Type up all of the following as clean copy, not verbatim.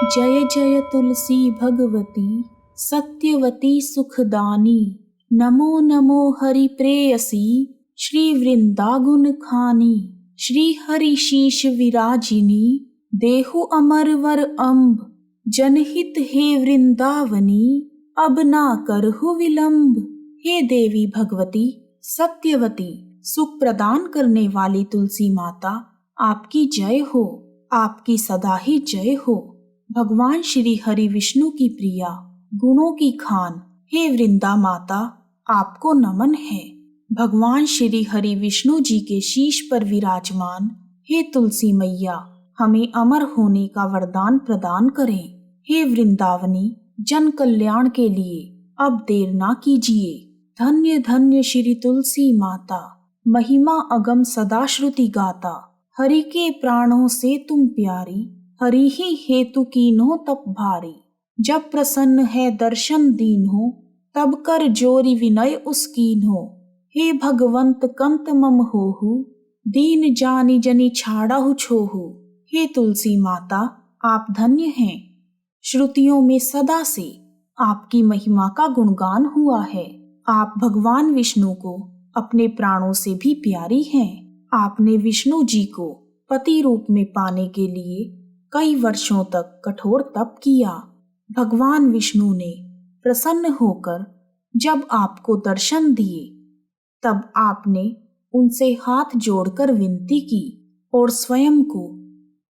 जय जय तुलसी भगवती सत्यवती सुखदानी। नमो नमो हरि प्रेयसी श्री वृंदागुन खानी। श्री हरि शीश विराजिनी देहु अमर वर अम्ब। जनहित हे वृंदावनी अब ना करहु विलंब। हे देवी भगवती सत्यवती सुख प्रदान करने वाली तुलसी माता, आपकी जय हो, आपकी सदा ही जय हो। भगवान श्री हरि विष्णु की प्रिया, गुणों की खान, हे वृंदा माता आपको नमन है। भगवान श्री हरि विष्णु जी के शीश पर विराजमान हे तुलसी मैया, हमें अमर होने का वरदान प्रदान करें। हे वृंदावनी जन कल्याण के लिए अब देर ना कीजिए। धन्य धन्य श्री तुलसी माता, महिमा अगम सदा श्रुति गाता। हरि के प्राणों से तुम प्यारी, हरि ही हेतु कीन्हो तप भारी। जब प्रसन्न है दर्शन दीन हो, तब कर जोरी विनय उसकीन हो। हे भगवंत कंत मम होहु, दीन जानी जनी छाड़ाहु छोहु। हे तुलसी माता आप धन्य हैं, श्रुतियों में सदा से आपकी महिमा का गुणगान हुआ है। आप भगवान विष्णु को अपने प्राणों से भी प्यारी हैं। आपने विष्णु जी को पति रूप में पाने के लिए कई वर्षों तक कठोर तप किया। भगवान विष्णु ने प्रसन्न होकर जब आपको दर्शन दिए, तब आपने उनसे हाथ जोड़कर विनती की और स्वयं को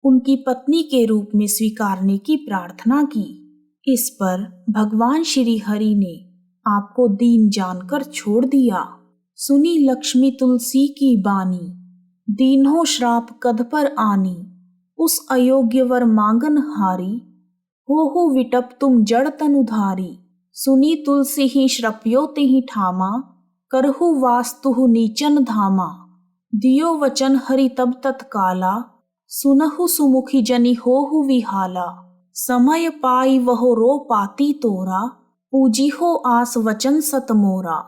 उनकी पत्नी के रूप में स्वीकारने की प्रार्थना की। इस पर भगवान श्री हरि ने आपको दीन जानकर छोड़ दिया। सुनी लक्ष्मी तुलसी की बानी, दीन्हो श्राप कध पर आनी। उस अयोग्य वर मांगन हारी, होहु विटप तुम जड़ तनुधारी। सुनी तुलसी ही श्रप्यो तिहि ठामा, करहु वास्तु नीचन धामा। दियो वचन हरि तब तत्काला, सुनहु सुमुखी जनि होहु विहाला। समय पाई वहो रो पाती तोरा, पूजी हो आस वचन सत मोरा।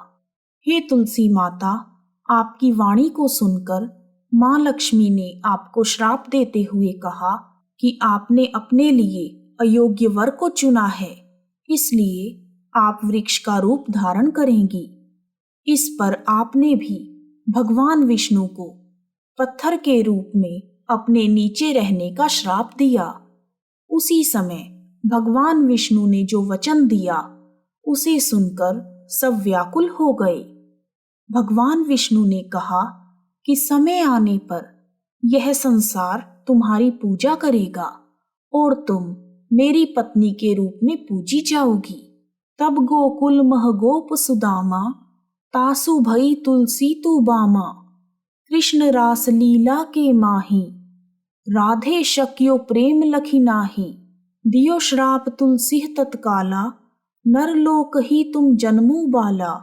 हे तुलसी माता, आपकी वाणी को सुनकर माँ लक्ष्मी ने आपको श्राप देते हुए कहा कि आपने अपने लिए अयोग्य वर को चुना है, इसलिए आप वृक्ष का रूप धारण करेंगी। इस पर आपने भी भगवान विष्णु को पत्थर के रूप में अपने नीचे रहने का श्राप दिया। उसी समय भगवान विष्णु ने जो वचन दिया, उसे सुनकर सब व्याकुल हो गए। भगवान विष्णु ने कहा कि समय आने पर यह संसार तुम्हारी पूजा करेगा और तुम मेरी पत्नी के रूप में पूजी जाओगी। तब गोकुल मह गोप सुदामा, तासु भई तुलसी तू बामा। कृष्ण रास लीला के माही, राधे शक्यो प्रेम लखी नाही। दियो श्राप तुलसी तत्काला, नरलोक ही तुम जन्मू बाला।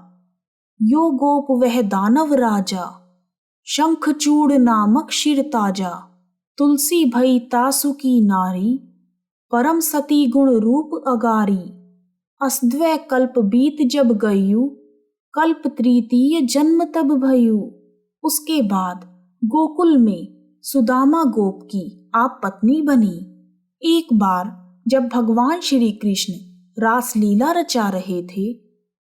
यो गोप वह दानव राजा, शंखचूड़ नामक शिर ताजा। तुलसी भई तासु की नारी, परम सती गुण रूप अगारी। अस्द्वै कल्प बीत जब गयु, कल्प तृतीय जन्म तब भयु। उसके बाद गोकुल में सुदामा गोप की आप पत्नी बनी। एक बार जब भगवान श्री कृष्ण रासलीला रचा रहे थे,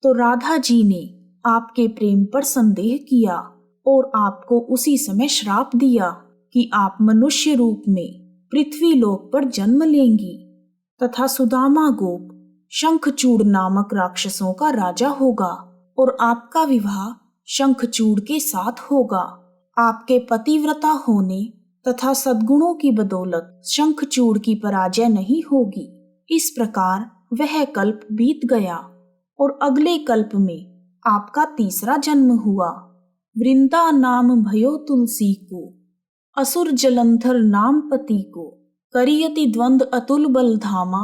तो राधा जी ने आपके प्रेम पर संदेह किया और आपको उसी समय श्राप दिया कि आप मनुष्य रूप में पृथ्वी लोक पर जन्म लेंगी तथा सुदामा गोप शंखचूड़ नामक राक्षसों का राजा होगा और आपका विवाह शंखचूड़ के साथ होगा। आपके पतिव्रता होने तथा सद्गुणों की बदौलत शंखचूड़ की पराजय नहीं होगी। इस प्रकार वह कल्प बीत गया और अगले कल्प में आपका तीसरा जन्म हुआ। वृंदा नाम भयो तुलसी को, असुर जलंधर नाम पति को। करियति द्वंद अतुल बल धामा,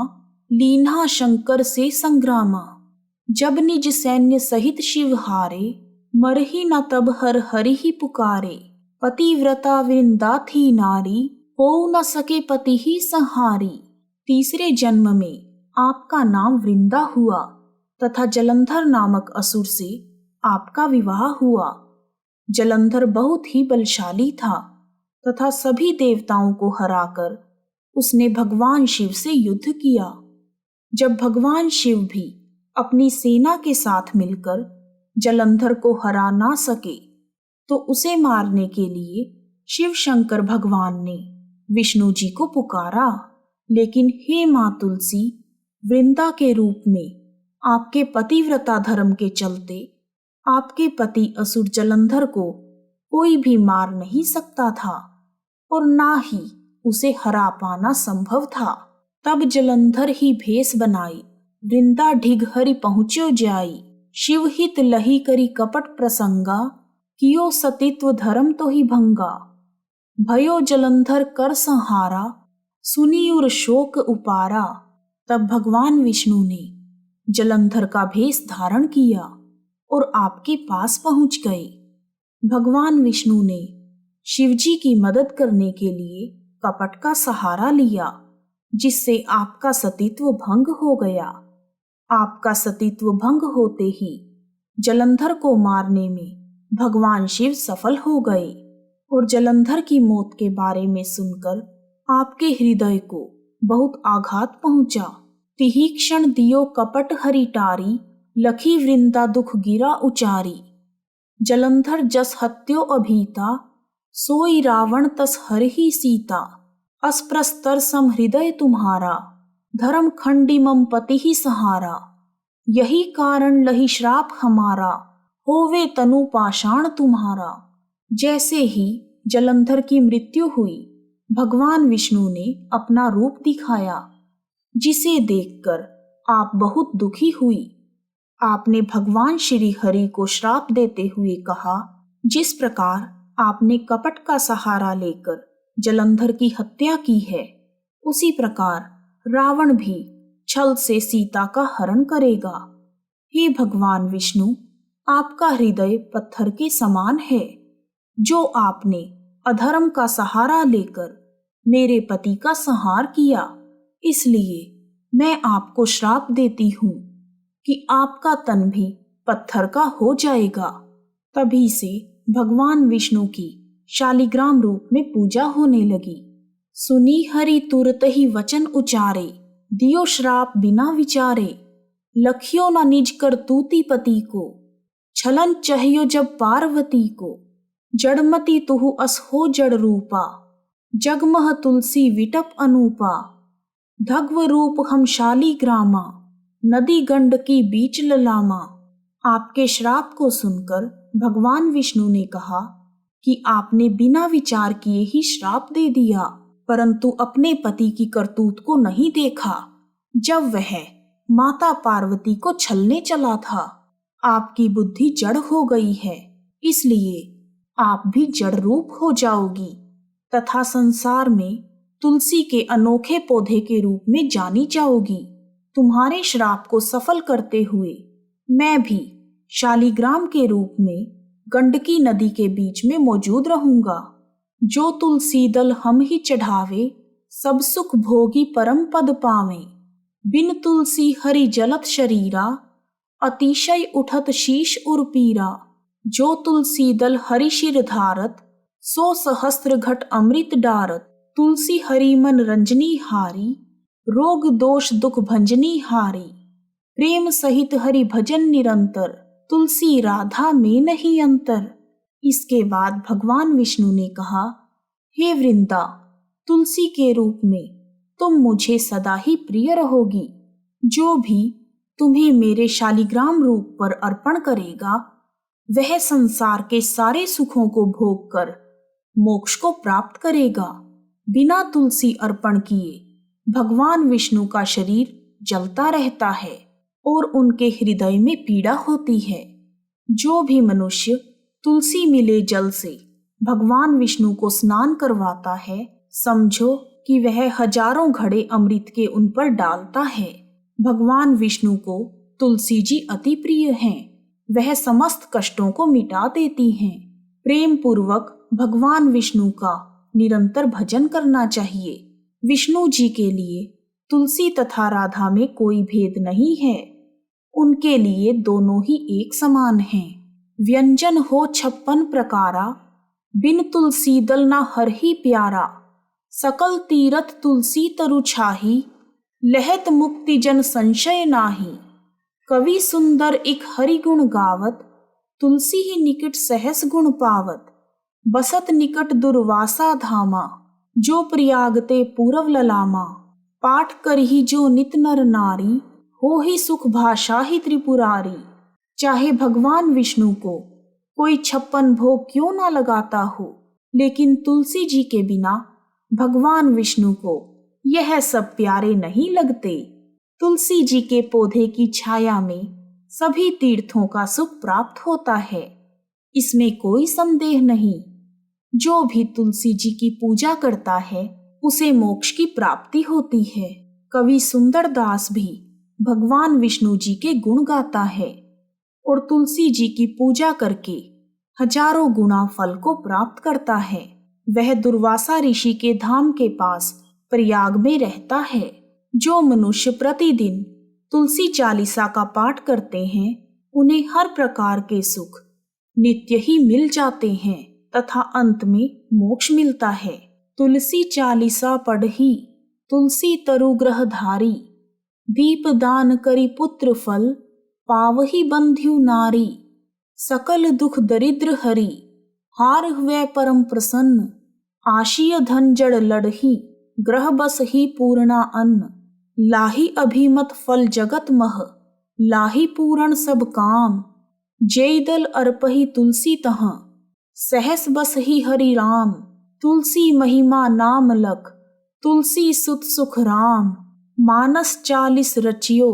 लीन्हा शंकर से संग्रामा। जब निज सैन्य सहित शिव हारे, मरही न तब हर हरि ही पुकारे। पतिव्रता वृंदा थी नारी, हो न सके पति ही संहारी। तीसरे जन्म में आपका नाम वृंदा हुआ तथा जलंधर नामक असुर से आपका विवाह हुआ। जलंधर बहुत ही बलशाली था तथा सभी देवताओं को हराकर उसने भगवान शिव से युद्ध किया। जब भगवान शिव भी अपनी सेना के साथ मिलकर जलंधर को हरा ना सके तो उसे मारने के लिए शिव शंकर भगवान ने विष्णु जी को पुकारा। लेकिन हे माँ तुलसी, वृंदा के रूप में आपके पतिव्रता धर्म के चलते आपके पति असुर जलंधर को कोई भी मार नहीं सकता था और ना ही उसे हरा पाना संभव था। तब जलंधर ही भेष बनाई, वृंदा ढिग हरि पहुँच्यो जाई। शिव हित लही करी कपट प्रसंगा, कियो सतित्व धर्म तो ही भंगा। भयो जलंधर कर संहारा, सुनियुर शोक उपारा। तब भगवान विष्णु ने जलंधर का भेष धारण किया और आपके पास पहुंच गए। भगवान विष्णु ने शिवजी की मदद करने के लिए कपट का सहारा लिया, जिससे आपका सतीत्व भंग हो गया। आपका सतीत्व भंग होते ही जलंधर को मारने में भगवान शिव सफल हो गए और जलंधर की मौत के बारे में सुनकर आपके हृदय को बहुत आघात पहुंचा। तिही क्षण दियो कपट हरि टारी, लखी वृंदा दुख गिरा उचारी। जलंधर जस हत्यो अभीता, सोई रावण तस हर ही सीता। अस्प्रस्तर सम हृदय तुम्हारा, धर्म खंडी मम पति ही सहारा। यही कारण लही श्राप हमारा, होवे तनु पाषाण तुम्हारा। जैसे ही जलंधर की मृत्यु हुई, भगवान विष्णु ने अपना रूप दिखाया, जिसे देखकर आप बहुत दुखी हुई। आपने भगवान श्री हरि को श्राप देते हुए कहा, जिस प्रकार आपने कपट का सहारा लेकर जलंधर की हत्या की है, उसी प्रकार रावण भी छल से सीता का हरण करेगा। हे भगवान विष्णु, आपका हृदय पत्थर के समान है। जो आपने अधर्म का सहारा लेकर मेरे पति का संहार किया, इसलिए मैं आपको श्राप देती हूँ कि आपका तन भी पत्थर का हो जाएगा। तभी से भगवान विष्णु की शालिग्राम रूप में पूजा होने लगी। सुनी हरि तुरत ही वचन उचारे, दियो श्राप बिना विचारे। लखियो न निज करतूती पति को, छलन चाहियो जब पार्वती को। जड़मती तुहु अस हो जड़ रूपा, जगमह तुलसी विटप अनूपा। धग्व रूप हम शालिग्रामा, नदी गंड की बीच ललामा। आपके श्राप को सुनकर भगवान विष्णु ने कहा कि आपने बिना विचार किए ही श्राप दे दिया, परंतु अपने पति की करतूत को नहीं देखा जब वह माता पार्वती को छलने चला था। आपकी बुद्धि जड़ हो गई है, इसलिए आप भी जड़ रूप हो जाओगी तथा संसार में तुलसी के अनोखे पौधे के रूप में जानी जाओगी। तुम्हारे श्राप को सफल करते हुए मैं भी शालिग्राम के रूप में गंडकी नदी के बीच में मौजूद रहूंगा। जो तुलसी दल हम ही चढ़ावे, सब सुख भोगी परम पद पावे। बिन तुलसी हरि जलत शरीरा, अतिशय उठत शीश उर्पीरा। जो तुलसी दल हरि शिर धारत, सो सहस्त्र घट अमृत डारत। तुलसी हरि मन रंजनी हारी, रोग दोष दुख भंजनी हारी। प्रेम सहित हरि भजन निरंतर, तुलसी राधा में नहीं अंतर। इसके बाद भगवान विष्णु ने कहा, हे वृंदा, तुलसी के रूप में तुम मुझे सदा ही प्रिय रहोगी। जो भी तुम्हें मेरे शालिग्राम रूप पर अर्पण करेगा, वह संसार के सारे सुखों को भोग कर मोक्ष को प्राप्त करेगा। बिना तुलसी अर्पण किए भगवान विष्णु का शरीर जलता रहता है और उनके हृदय में पीड़ा होती है। जो भी मनुष्य तुलसी मिले जल से भगवान विष्णु को स्नान करवाता है, समझो कि वह हजारों घड़े अमृत के उन पर डालता है। भगवान विष्णु को तुलसी जी अति प्रिय हैं। वह समस्त कष्टों को मिटा देती हैं। प्रेम पूर्वक भगवान विष्णु का निरंतर भजन करना चाहिए। विष्णु जी के लिए तुलसी तथा राधा में कोई भेद नहीं है। उनके लिए दोनों ही एक समान हैं। व्यंजन हो 56 प्रकारा, बिन तुलसी दल ना हर ही प्यारा। सकल तीरथ तुलसी तरु छाही, लहत मुक्ति जन संशय नाही। कवि सुंदर एक हरि गुण गावत, तुलसी ही निकट सहस गुण पावत। बसत निकट दुर्वासा धामा, जो प्रयागते पूरव ललामा। पाठ करही जो नित नर नारी, हो ही सुख भाषा ही त्रिपुरारी। चाहे भगवान विष्णु को कोई 56 भोग क्यों ना लगाता हो, लेकिन तुलसी जी के बिना भगवान विष्णु को यह सब प्यारे नहीं लगते। तुलसी जी के पौधे की छाया में सभी तीर्थों का सुख प्राप्त होता है, इसमें कोई संदेह नहीं। जो भी तुलसी जी की पूजा करता है उसे मोक्ष की प्राप्ति होती है। कवि सुंदर दास भी भगवान विष्णु जी के गुण गाता है और तुलसी जी की पूजा करके हजारों गुना फल को प्राप्त करता है। वह दुर्वासा ऋषि के धाम के पास प्रयाग में रहता है। जो मनुष्य प्रतिदिन तुलसी चालीसा का पाठ करते हैं उन्हें हर प्रकार के सुख नित्य ही मिल जाते हैं तथा अंत में मोक्ष मिलता है। तुलसी चालीसा पढ़ी, तुलसी तरु ग्रह धारी। दीप दान करी पुत्र फल, पावही बंध्यु नारी। सकल दुख दरिद्र हरि, हार हुए परम प्रसन्न। आशीय धन जड़ लड़ही, ग्रह बस ही पूर्णा अन्न। लाही अभिमत फल जगत मह, लाही पूरण सब काम। जय दल अर्पही तुलसी तहाँ, सहस बस ही हरि राम। तुलसी महिमा नाम लख, तुलसी सुत सुख राम। मानस 40 रचियो,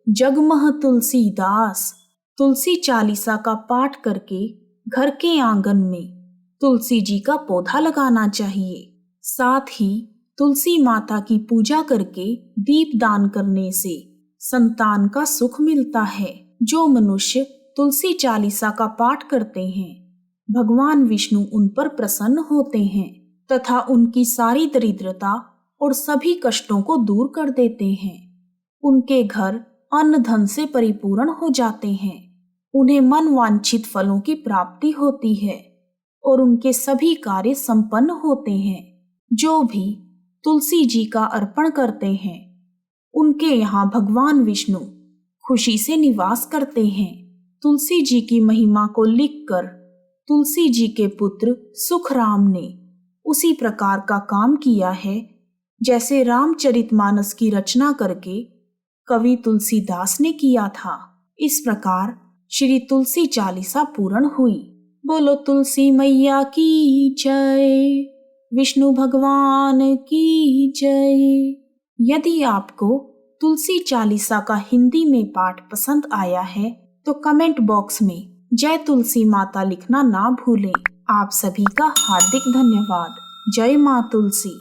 जगमह तुलसीदास। तुलसी चालीसा का पाठ करके घर के आंगन में तुलसी जी का पौधा लगाना चाहिए। साथ ही तुलसी माता की पूजा करके दीप दान करने से संतान का सुख मिलता है। जो मनुष्य तुलसी चालीसा का पाठ करते हैं भगवान विष्णु उन पर प्रसन्न होते हैं तथा उनकी सारी दरिद्रता और सभी कष्टों को दूर कर देते हैं। उनके घर अन्न धन से परिपूर्ण हो जाते हैं। उन्हें मन वांछित फलों की प्राप्ति होती है और उनके सभी कार्य संपन्न होते हैं। जो भी तुलसी जी का अर्पण करते हैं उनके यहाँ भगवान विष्णु खुशी से निवास करते हैं। तुलसी जी की महिमा को लिखकर तुलसी जी के पुत्र सुखराम ने उसी प्रकार का काम किया है जैसे रामचरितमानस की रचना करके कवि तुलसीदास ने किया था। इस प्रकार श्री तुलसी चालीसा पूर्ण हुई। बोलो तुलसी मैया की जय, विष्णु भगवान की जय। यदि आपको तुलसी चालीसा का हिंदी में पाठ पसंद आया है तो कमेंट बॉक्स में जय तुलसी माता लिखना ना भूलें। आप सभी का हार्दिक धन्यवाद। जय मां तुलसी।